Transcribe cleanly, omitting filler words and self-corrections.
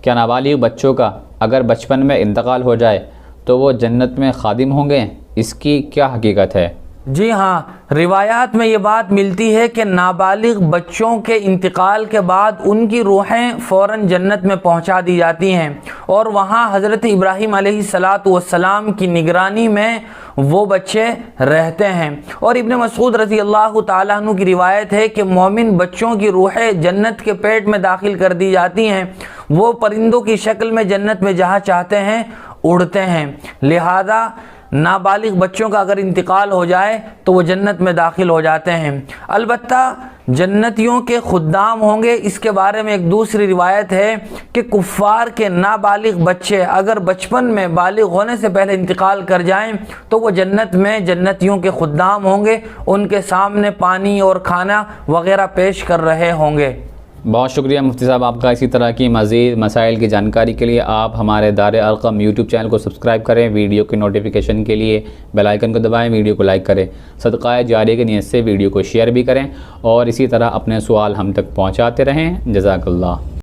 क्या नाबालिग बच्चों का अगर बचपन में इंतकाल हो जाए तो वो जन्नत में खादिम होंगे? इसकी क्या हकीकत है? जी हाँ, रिवायात में ये बात मिलती है कि नाबालिग बच्चों के इंतकाल के बाद उनकी रूहें फ़ौरन जन्नत में पहुंचा दी जाती हैं और वहाँ हज़रत इब्राहीम अलैहिस्सलातु वस्सलाम की निगरानी में वो बच्चे रहते हैं। और इब्न मसूद रज़ी अल्लाह ताला अन्हु की रिवायत है कि मोमिन बच्चों की रूहें जन्नत के पेट में दाखिल कर दी जाती हैं। वो परिंदों की शक्ल में जन्नत में जहाँ चाहते हैं उड़ते हैं। लिहाजा नाबालिग बच्चों का अगर इंतकाल हो जाए तो वो जन्नत में दाखिल हो जाते हैं। अलबत्ता जन्नतियों के खुद्दाम होंगे, इसके बारे में एक दूसरी रिवायत है कि कुफ़ार के नाबालिग बच्चे अगर बचपन में बालिग होने से पहले इंतकाल कर जाएं तो वो जन्नत में जन्नतियों के खुद्दाम होंगे, उनके सामने पानी और खाना वगैरह पेश कर रहे होंगे। बहुत शुक्रिया मुफ्ती साहब आपका। इसी तरह की मज़ीद मसाइल की जानकारी के लिए आप हमारे दार अरक़म यूट्यूब चैनल को सब्सक्राइब करें, वीडियो की नोटिफिकेशन के लिए बेल आइकन को दबाएं, वीडियो को लाइक करें, सदक़ाए जारिया की नीयत से वीडियो को शेयर भी करें और इसी तरह अपने सवाल हम तक पहुँचाते रहें। जज़ाकल्लाह।